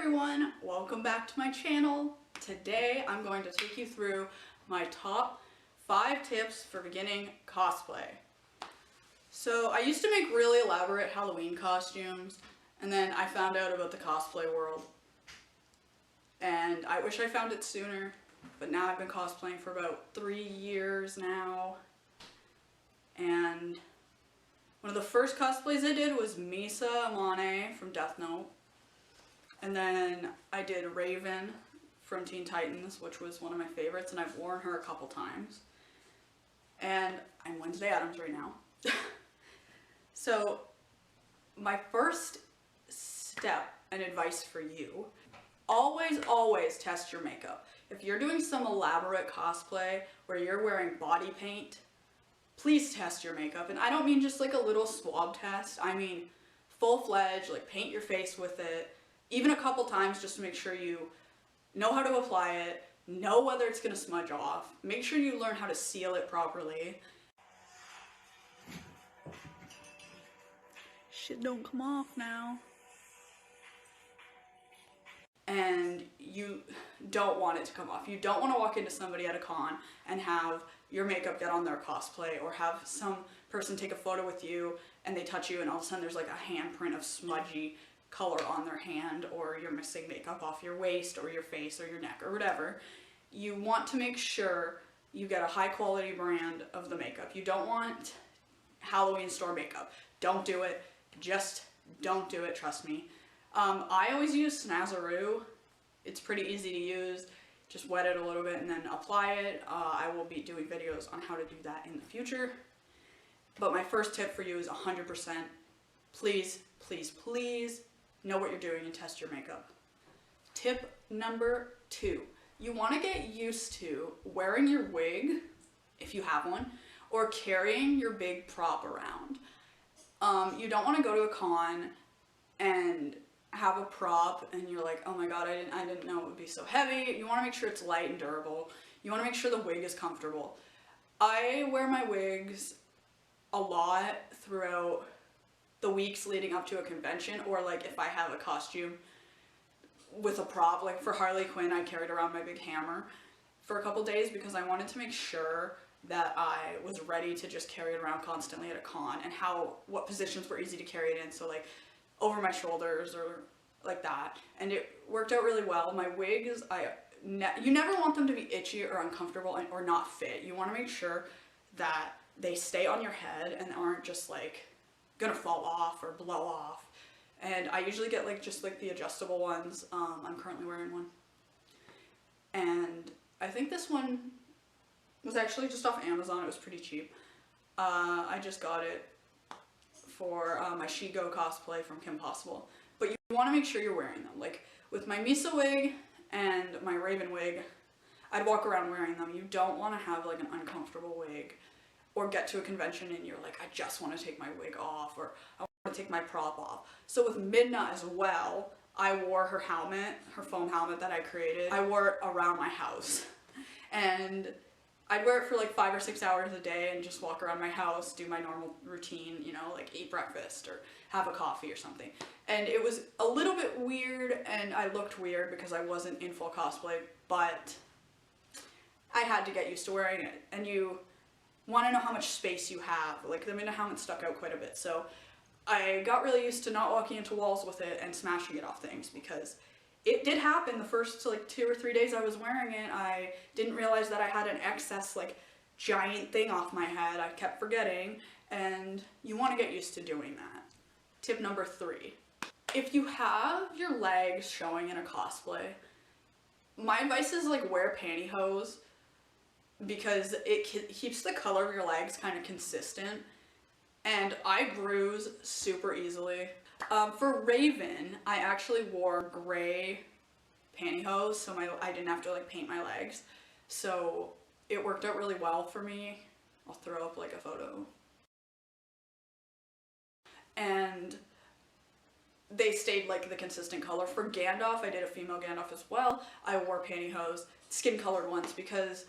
everyone, welcome back to my channel. Today I'm going to take you through my top 5 tips for beginning cosplay. So I used to make really elaborate Halloween costumes, and then I found out about the cosplay world. And I wish I found it sooner, but now I've been cosplaying for about 3 years now. And one of the first cosplays I did was Misa Amane from Death Note. And then I did Raven from Teen Titans, which was one of my favorites, and I've worn her a couple times. And I'm Wednesday Addams right now. So my first step and advice for you, always test your makeup. If you're doing some elaborate cosplay where you're wearing body paint, please test your makeup. And I don't mean just like a little swab test. I mean full-fledged, like paint your face with it, even a couple times just to make sure you know how to apply it, know whether it's going to smudge off, make sure you learn how to seal it properly. Shit don't come off now. And you don't want it to come off. You don't want to walk into somebody at a con and have your makeup get on their cosplay, or have some person take a photo with you and they touch you and all of a sudden there's like a handprint of smudgy color on their hand, or you're missing makeup off your waist or your face or your neck or whatever. You want to make sure you get a high quality brand of the makeup. You don't want Halloween store makeup. Don't do it. Just don't do it, trust me. I always use Snazaroo. It's pretty easy to use. Just wet it a little bit and then apply it. I will be doing videos on how to do that in the future. But my first tip for you is 100%. Please know what you're doing and test your makeup. Tip number 2. You want to get used to wearing your wig, if you have one, or carrying your big prop around. You don't want to go to a con and have a prop and you're like, oh my god, I didn't know it would be so heavy. You want to make sure it's light and durable. You want to make sure the wig is comfortable. I wear my wigs a lot throughout the weeks leading up to a convention, or like if I have a costume with a prop, like for Harley Quinn I carried around my big hammer for a couple days because I wanted to make sure that I was ready to just carry it around constantly at a con, and what positions were easy to carry it in, so like over my shoulders or like that, and it worked out really well. My wigs, you never want them to be itchy or uncomfortable or not fit. You want to make sure that they stay on your head and aren't just like gonna fall off or blow off. And I usually get like just like the adjustable ones. I'm currently wearing one, and I think this one was actually just off Amazon. It was pretty cheap. I just got it for my Shigo cosplay from Kim Possible. But you want to make sure you're wearing them. Like with my Misa wig and my Raven wig, I'd walk around wearing them. You don't want to have like an uncomfortable wig or get to a convention and you're like, I just want to take my wig off, or I want to take my prop off. So with Midna as well, I wore her helmet, her foam helmet that I created. I wore it around my house, and I'd wear it for like 5 or 6 hours a day and just walk around my house, do my normal routine, you know, like eat breakfast or have a coffee or something. And it was a little bit weird and I looked weird because I wasn't in full cosplay, but I had to get used to wearing it. And you want to know how much space you have. Like the Midna helmet stuck out quite a bit, so I got really used to not walking into walls with it and smashing it off things, because it did happen the first like 2 or 3 days I was wearing it. I didn't realize that I had an excess like giant thing off my head. I kept forgetting, and you want to get used to doing that. Tip number 3. If you have your legs showing in a cosplay, my advice is like wear pantyhose, because it keeps the color of your legs kind of consistent, and I bruise super easily. For Raven, I actually wore gray pantyhose, so I didn't have to like paint my legs, so it worked out really well for me. I'll throw up like a photo. And they stayed like the consistent color. For Gandalf, I did a female Gandalf as well. I wore pantyhose, skin colored ones, because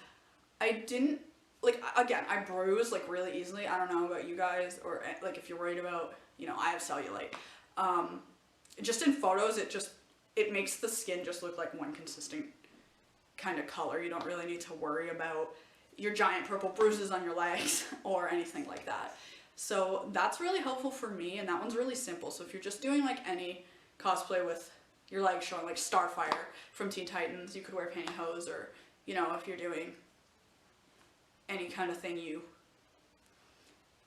I didn't, like, again, I bruise like really easily. I don't know about you guys, or like if you're worried about, you know, I have cellulite. Just in photos, it makes the skin just look like one consistent kind of color. You don't really need to worry about your giant purple bruises on your legs or anything like that. So that's really helpful for me, and that one's really simple. So if you're just doing like any cosplay with your legs showing, like Starfire from Teen Titans, you could wear pantyhose, or, you know, if you're doing any kind of thing you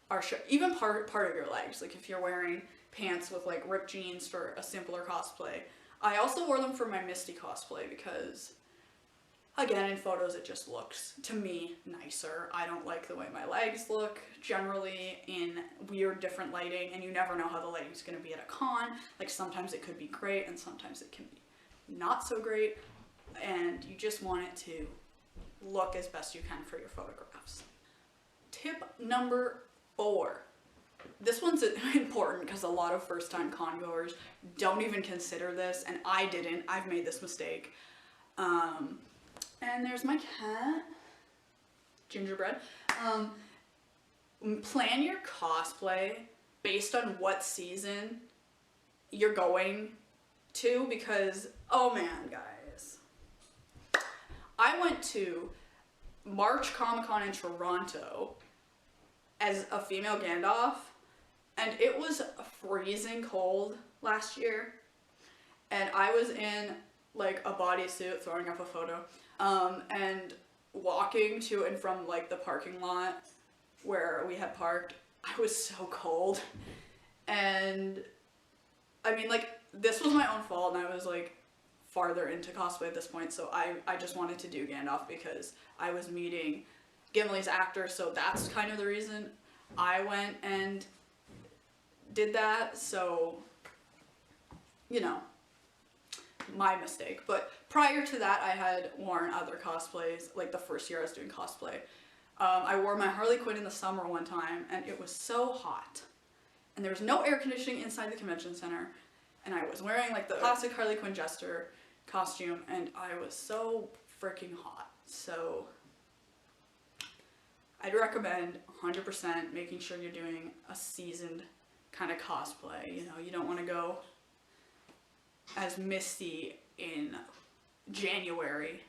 are even part of your legs, like if you're wearing pants with like ripped jeans for a simpler cosplay. I also wore them for my Misty cosplay because, again, in photos it just looks, to me, nicer. I don't like the way my legs look generally in weird different lighting, and you never know how the lighting's going to be at a con. Like sometimes it could be great and sometimes it can be not so great, and you just want it to look as best you can for your photographs. Tip number 4. This one's important because a lot of first-time con goers don't even consider this, and I didn't. I've made this mistake. And there's my cat, Gingerbread. Plan your cosplay based on what season you're going to, because, oh man, guys. I went to March Comic-Con in Toronto as a female Gandalf, and it was freezing cold last year, and I was in like a bodysuit, throwing up a photo, and walking to and from like the parking lot where we had parked. I was so cold, and I mean, like, this was my own fault, and I was like farther into cosplay at this point, so I just wanted to do Gandalf because I was meeting Gimli's actor, so that's kind of the reason I went and did that. So, you know, my mistake. But prior to that, I had worn other cosplays, like the first year I was doing cosplay. I wore my Harley Quinn in the summer one time, and it was so hot, and there was no air conditioning inside the convention center, and I was wearing like the classic Harley Quinn Jester costume, and I was so freaking hot. So I'd recommend 100% making sure you're doing a seasoned kind of cosplay. You know, you don't want to go as Misty in January.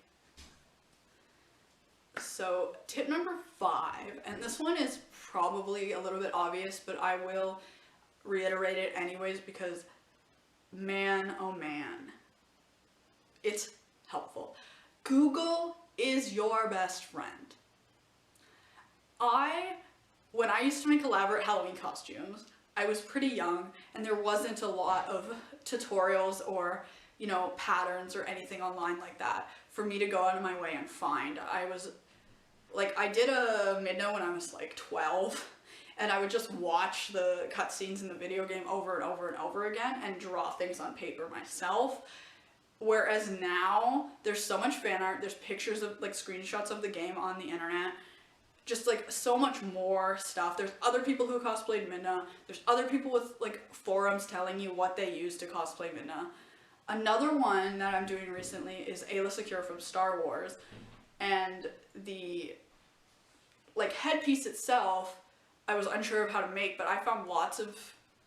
So tip number 5, and this one is probably a little bit obvious, but I will reiterate it anyways because, man, oh man, it's helpful. Google is your best friend. When I used to make elaborate Halloween costumes, I was pretty young, and there wasn't a lot of tutorials or, you know, patterns or anything online like that for me to go out of my way and find. I did a Midna when I was like 12, and I would just watch the cutscenes in the video game over and over and over again and draw things on paper myself. Whereas now, there's so much fan art, there's pictures of, like, screenshots of the game on the internet, just like so much more stuff. There's other people who cosplayed Midna, there's other people with like forums telling you what they use to cosplay Midna. Another one that I'm doing recently is Ayla Secure from Star Wars, and the like headpiece itself I was unsure of how to make, but I found lots of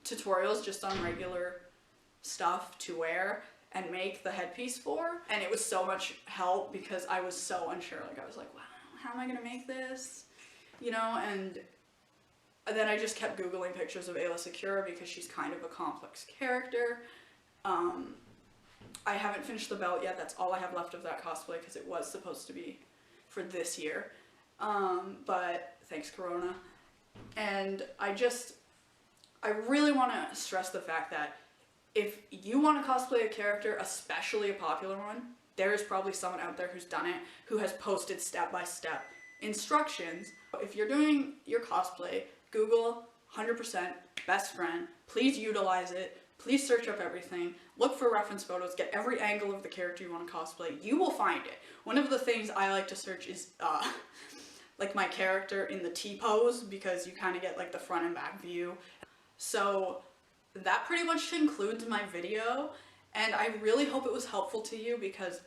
tutorials just on regular stuff to wear and make the headpiece for, and it was so much help because I was so unsure. Like, I was like, wow, how am I gonna make this? You know, and then I just kept Googling pictures of Ayla Secure because she's kind of a complex character. I haven't finished the belt yet. That's all I have left of that cosplay because it was supposed to be for this year. But thanks, Corona. And I really want to stress the fact that if you want to cosplay a character, especially a popular one, there is probably someone out there who's done it, who has posted step-by-step instructions. If you're doing your cosplay, Google 100% best friend. Please utilize it. Please search up everything. Look for reference photos. Get every angle of the character you want to cosplay. You will find it. One of the things I like to search is like my character in the T-pose, because you kind of get like the front and back view. So that pretty much concludes my video, and I really hope it was helpful to you because,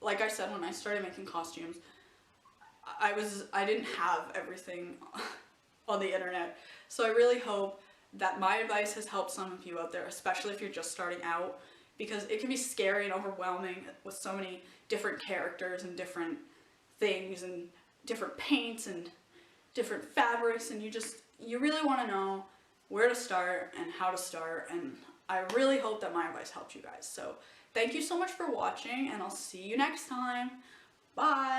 like I said, when I started making costumes, I didn't have everything on the internet. So I really hope that my advice has helped some of you out there, especially if you're just starting out, because it can be scary and overwhelming with so many different characters and different things and different paints and different fabrics, and you really want to know where to start and how to start, and I really hope that my advice helped you guys. So thank you so much for watching, and I'll see you next time. Bye!